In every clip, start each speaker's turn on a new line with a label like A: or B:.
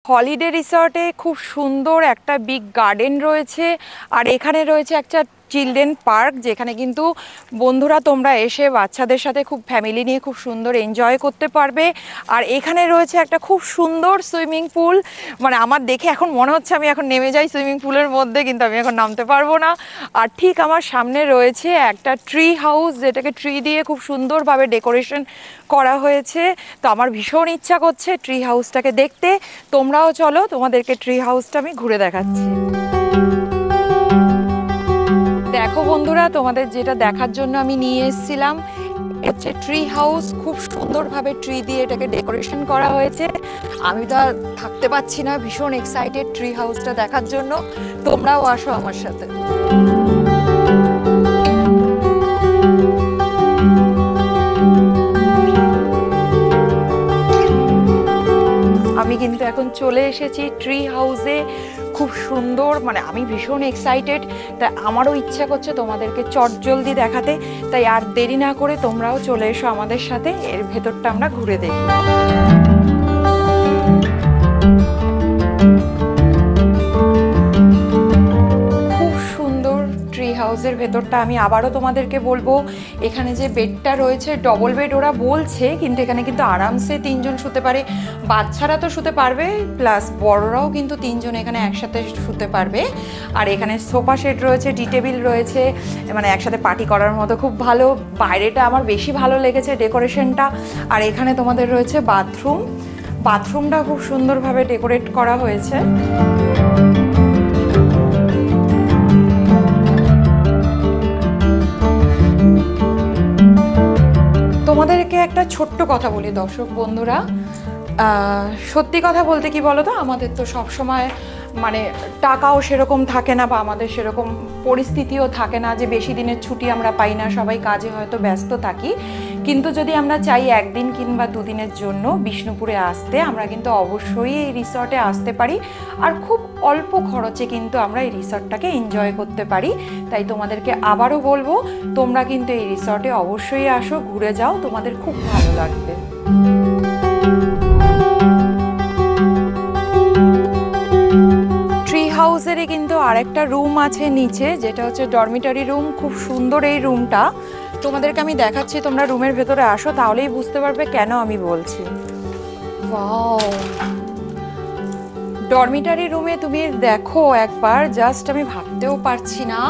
A: Holiday রিসর্টে খুব সুন্দর একটা বিগ গার্ডেন রয়েছে, আর এখানে রয়েছে একটা চিলড্রেন পার্ক, যেখানে কিন্তু বন্ধুরা তোমরা এসে বাচ্চাদের সাথে খুব ফ্যামিলি নিয়ে খুব সুন্দর এনজয় করতে পারবে। আর এখানে রয়েছে একটা খুব সুন্দর সুইমিং পুল, মানে আমার দেখে এখন মনে হচ্ছে আমি এখন নেমে যাই সুইমিং পুলের মধ্যে, কিন্তু আমি এখন নামতে পারবো না। আর ঠিক আমার সামনে রয়েছে একটা ট্রি হাউস, যেটাকে ট্রি দিয়ে খুব সুন্দরভাবে ডেকোরেশন করা হয়েছে। তো আমার ভীষণ ইচ্ছা করছে ট্রি হাউসটাকে দেখতে। তোমরাও চলো, তোমাদেরকে ট্রি হাউসটা আমি ঘুরে দেখাচ্ছি। দেখো বন্ধুরা, তোমাদের যেটা দেখার জন্য আমি নিয়ে এসেছিলাম হচ্ছে ট্রি হাউস। খুব সুন্দরভাবে ট্রি দিয়ে এটাকে ডেকোরেশন করা হয়েছে। আমি তো আর থাকতে পারছি না, ভীষণ এক্সাইটেড ট্রি হাউসটা দেখার জন্য। তোমরাও আসো আমার সাথে। আমি কিন্তু এখন চলে এসেছি ট্রি হাউসে। খুব সুন্দর, মানে আমি ভীষণ এক্সাইটেড, তাই আমারও ইচ্ছা করছে তোমাদেরকে চটজলদি দেখাতে। তাই আর দেরি না করে তোমরাও চলে এসো আমাদের সাথে, এর ভেতরটা আমরা ঘুরে দেখি। হাউসের ভেতরটা আমি আবারও তোমাদেরকে বলবো, এখানে যে বেডটা রয়েছে ডবল বেড ওরা বলছে, কিন্তু এখানে কিন্তু আরামসে 3 জন শুতে পারে। বাচ্চারা তো শুতে পারবে, প্লাস বড়রাও কিন্তু 3 জন এখানে একসাথে শুতে পারবে। আর এখানে সোফা সেট রয়েছে, টি টেবিল রয়েছে, মানে একসাথে পার্টি করার মতো খুব ভালো। বাইরেটা আমার বেশি ভালো লেগেছে ডেকোরেশনটা। আর এখানে তোমাদের রয়েছে বাথরুম। বাথরুমটা খুব সুন্দরভাবে ডেকোরেট করা হয়েছে। তোমাদেরকে একটা ছোট্ট কথা বলি দর্শক বন্ধুরা, সত্যি কথা বলতে কি বলো তো, আমাদের তো সবসময় মানে টাকাও সেরকম থাকে না, বা আমাদের সেরকম পরিস্থিতিও থাকে না যে বেশি দিনের ছুটি আমরা পাই না, সবাই কাজে হয়তো ব্যস্ত থাকি। কিন্তু যদি আমরা চাই 1 দিন কিংবা 2 দিনের জন্য বিষ্ণুপুরে আসতে, আমরা কিন্তু অবশ্যই এই রিসর্টে আসতে পারি। আর খুব অল্প খরচে কিন্তু আমরা এই রিসর্টটাকে এনজয় করতে পারি। তাই তোমাদেরকে আবারও বলবো, তোমরা কিন্তু এই রিসর্টে অবশ্যই আসো, ঘুরে যাও, তোমাদের খুব ভালো লাগবে। হাউসেরই কিন্তু আরেকটা রুম আছে নিচে, যেটা হচ্ছে ডরমিটরি রুম। খুব সুন্দর এই রুমটা, তোমাদেরকে আমি দেখাচ্ছি। তোমরা রুমের ভেতরে আসো, তাহলেই বুঝতে পারবে কেন আমি বলছি। ওয়াও, ডরমিটরি রুমে তুমি দেখো একবার, জাস্ট আমি ভাবতেও পারছি না।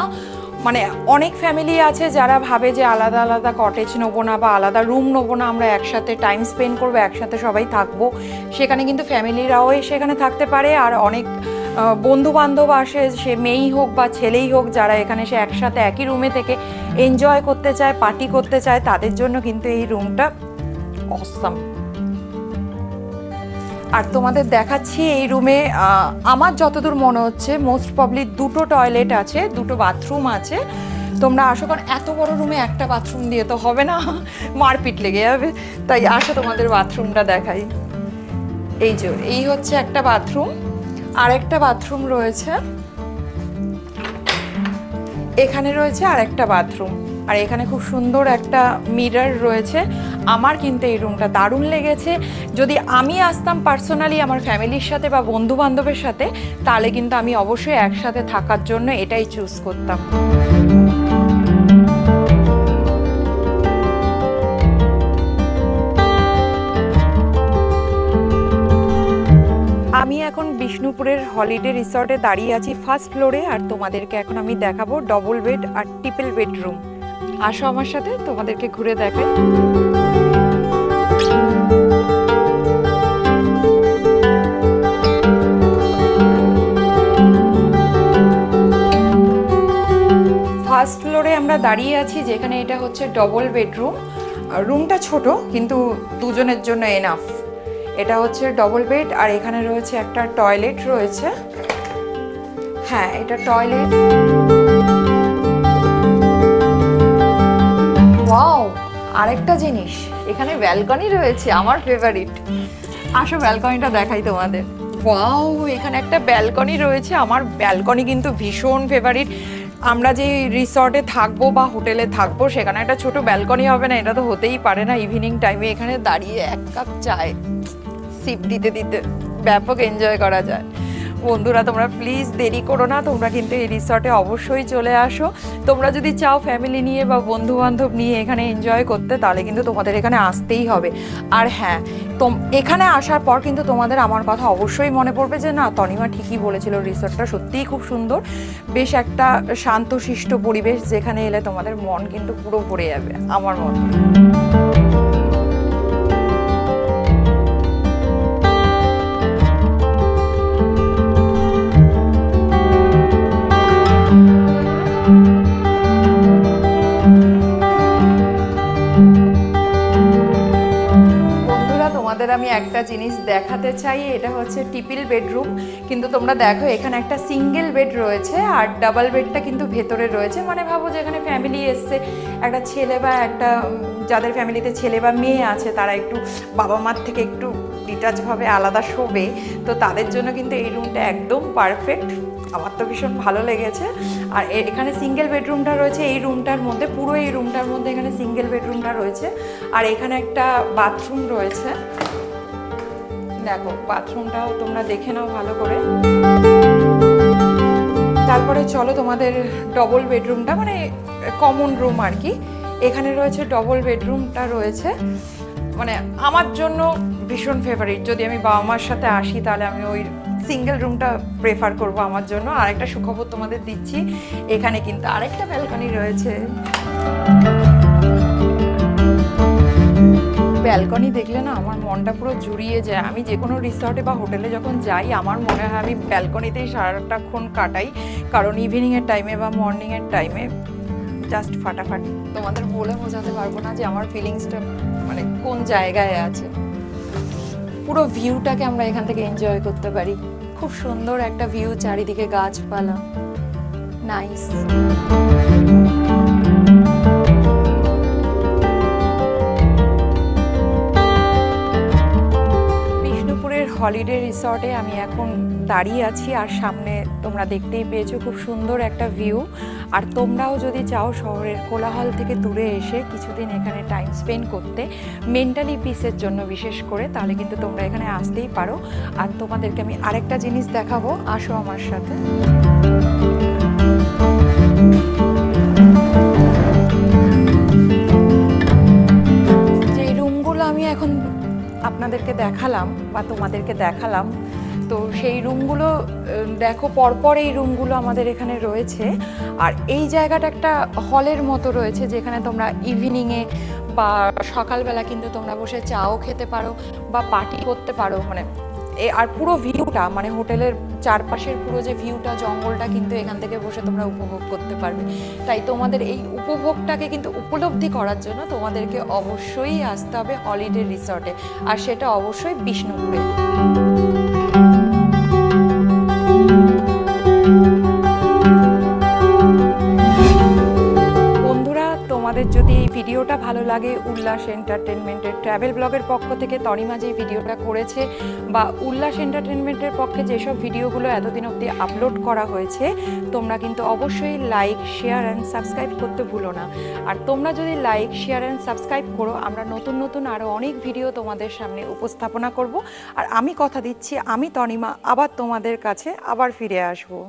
A: মানে অনেক ফ্যামিলি আছে যারা ভাবে যে আলাদা আলাদা কটেজ নেবো না, বা আলাদা রুম নেবো না, আমরা একসাথে টাইম স্পেন্ড করবো, একসাথে সবাই থাকবো। সেখানে কিন্তু ফ্যামিলিরাও সেখানে থাকতে পারে। আর অনেক বন্ধু বান্ধব আসে, সে মেয়েই হোক বা ছেলেই হোক, যারা এখানে সে একসাথে একই রুমে থেকে এনজয় করতে চায়, পার্টি করতে চায়, তাদের জন্য কিন্তু এই রুমটা অসাম। আর তোমাদের দেখাচ্ছি এই রুমে আমার যতদূর মনে হচ্ছে মোস্ট প্রবলি 2টো টয়লেট আছে, 2টো বাথরুম আছে। তোমরা আসো, কারণ এত বড় রুমে একটা বাথরুম দিয়ে তো হবে না, মারপিট লেগে যাবে। তাই আসো, তোমাদের বাথরুমটা দেখাই। এই যে এই হচ্ছে একটা বাথরুম, আর একটা বাথরুম রয়েছে এখানে, রয়েছে আর একটা বাথরুম। আর এখানে খুব সুন্দর একটা মিরর রয়েছে। আমার কিন্তু এই রুমটা দারুণ লেগেছে। যদি আমি আসতাম পার্সোনালি আমার ফ্যামিলির সাথে বা বন্ধু বান্ধবের সাথে, তাহলে কিন্তু আমি অবশ্যই একসাথে থাকার জন্য এটাই চুজ করতাম। আমি এখন বিষ্ণুপুরের হলিডে রিসর্টে দাঁড়িয়ে আছি ফার্স্ট ফ্লোরে। আর তোমাদেরকে এখন আমি দেখাবো ডবল বেড আর ট্রিপল বেডরুম। আসো আমার সাথে, তোমাদেরকে ঘুরে দেখাই। ফার্স্ট ফ্লোরে আমরা দাঁড়িয়ে আছি, যেখানে এটা হচ্ছে ডবল বেডরুম। রুমটা ছোট, কিন্তু 2 জনের জন্য এনাফ। এটা হচ্ছে ডবল বেড, আর এখানে রয়েছে একটা টয়লেট রয়েছে। হ্যাঁ, এটা টয়লেট। ওয়াও, আরেকটা জিনিস, এখানে ব্যালকনি রয়েছে, আমার ফেভারিট। আসো ব্যালকনিটা দেখাই তোমাদের। ওয়াও, এখানে একটা ব্যালকনি রয়েছে। আমার ব্যালকনি কিন্তু ভীষণ ফেভারিট। আমরা যে রিসর্টে থাকবো বা হোটেলে থাকবো, সেখানে একটা ছোট ব্যালকনি হবে না, এটা তো হতেই পারে না। ইভিনিং টাইমে এখানে দাঁড়িয়ে 1 কাপ চায় সিপ দিতে দিতে ব্যাপক এনজয় করা যায়। বন্ধুরা তোমরা প্লিজ দেরি করো না, তোমরা কিন্তু এই রিসর্টে অবশ্যই চলে আসো। তোমরা যদি চাও ফ্যামিলি নিয়ে বা বন্ধু বান্ধব নিয়ে এখানে এনজয় করতে, তাহলে কিন্তু তোমাদের এখানে আসতেই হবে। আর হ্যাঁ, এখানে আসার পর কিন্তু তোমাদের আমার কথা অবশ্যই মনে পড়বে যে না, তনিমা ঠিকই বলেছিল, রিসর্টটা সত্যিই খুব সুন্দর, বেশ একটা শান্তশিষ্ট পরিবেশ, যেখানে এলে তোমাদের মন কিন্তু পুরো ভরে যাবে আমার মতে। আমি একটা জিনিস দেখাতে চাই, এটা হচ্ছে টিপিল বেডরুম। কিন্তু তোমরা দেখো এখানে একটা সিঙ্গেল বেড রয়েছে আর ডাবল বেডটা কিন্তু ভেতরে রয়েছে। মানে ভাবো যে এখানে ফ্যামিলি এসছে, একটা ছেলে বা একটা যাদের ফ্যামিলিতে ছেলে বা মেয়ে আছে, তারা একটু বাবা মার থেকে একটু ডিটাচভাবে আলাদা শোবে, তো তাদের জন্য কিন্তু এই রুমটা একদম পারফেক্ট। আমার তো ভীষণ ভালো লেগেছে। আর এখানে সিঙ্গেল বেডরুমটা রয়েছে এই রুমটার মধ্যে, পুরো এই রুমটার মধ্যে এখানে সিঙ্গেল বেডরুমটা রয়েছে। আর এখানে একটা বাথরুম রয়েছে, দেখো বাথরুমটাও তোমরা দেখে নাও ভালো করে। তারপরে চলো তোমাদের ডবল বেডরুমটা, মানে কমন রুম আর কি, এখানে রয়েছে ডবল বেডরুমটা রয়েছে। মানে আমার জন্য ভীষণ ফেভারিট, যদি আমি বাবা মার সাথে আসি তাহলে আমি ওই সিঙ্গেল রুমটা প্রেফার করব আমার জন্য। আরেকটা সুখবর তোমাদের দিচ্ছি, এখানে কিন্তু আরেকটা ব্যালকনি রয়েছে। ব্যালকনি দেখলে না আমার মনটা পুরো জুড়িয়ে যায়। আমি যে কোনো রিসর্টে বা হোটেলে যখন যাই, আমার মনে হয় আমি ব্যালকনিতেই সারাটাক্ষণ কাটাই, কারণ ইভিনিংয়ের টাইমে বা মর্নিংয়ের টাইমে জাস্ট ফাটাফাটি। তোমাদের বলে বোঝাতে পারবো না যে আমার ফিলিংসটা মানে কোন জায়গায় আছে। পুরো ভিউটাকে আমরা এখান থেকে এনজয় করতে পারি। খুব সুন্দর একটা ভিউ, চারিদিকে গাছপালা, নাইস। হলিডে রিসর্টে আমি এখন দাঁড়িয়ে আছি, আর সামনে তোমরা দেখতেই পেয়েছো খুব সুন্দর একটা ভিউ। আর তোমরাও যদি চাও শহরের কোলাহল থেকে দূরে এসে কিছুদিন এখানে টাইম স্পেন্ড করতে, মেন্টালি পিসের জন্য বিশেষ করে, তাহলে কিন্তু তোমরা এখানে আসতেই পারো। আর তোমাদেরকে আমি আরেকটা জিনিস দেখাবো, আসো আমার সাথে। যে রুমগুলো আমি এখন আপনাদেরকে দেখালাম বা তোমাদেরকে দেখালাম, তো সেই রুমগুলো দেখো পরপর এই রুমগুলো আমাদের এখানে রয়েছে। আর এই জায়গাটা একটা হলের মতো রয়েছে, যেখানে তোমরা ইভিনিংয়ে বা সকালবেলা কিন্তু তোমরা বসে চাও খেতে পারো বা পার্টি করতে পারো। মানে আর পুরো ভিউটা, মানে হোটেলের চারপাশের পুরো যে ভিউটা, জঙ্গলটা কিন্তু এখান থেকে বসে তোমরা উপভোগ করতে পারবে। তাই তোমাদের এই উপভোগটাকে কিন্তু উপলব্ধি করার জন্য তোমাদেরকে অবশ্যই আসতে হবে হলিডে রিসর্টে, আর সেটা অবশ্যই বিষ্ণুপুরে। তোমাদের যদি এই ভিডিওটা ভালো লাগে, উল্লাস এন্টারটেনমেন্টের ট্রাভেল ব্লগের পক্ষ থেকে তনিমা যে ভিডিওটা করেছে, বা উল্লাস এন্টারটেনমেন্টের পক্ষে যেসব ভিডিওগুলো এতদিন অবধি আপলোড করা হয়েছে, তোমরা কিন্তু অবশ্যই লাইক, শেয়ার অ্যান্ড সাবস্ক্রাইব করতে ভুলো না। আর তোমরা যদি লাইক, শেয়ার অ্যান্ড সাবস্ক্রাইব করো, আমরা নতুন নতুন আরও অনেক ভিডিও তোমাদের সামনে উপস্থাপনা করব। আর আমি কথা দিচ্ছি, আমি তনিমা আবার তোমাদের কাছে আবার ফিরে আসবো।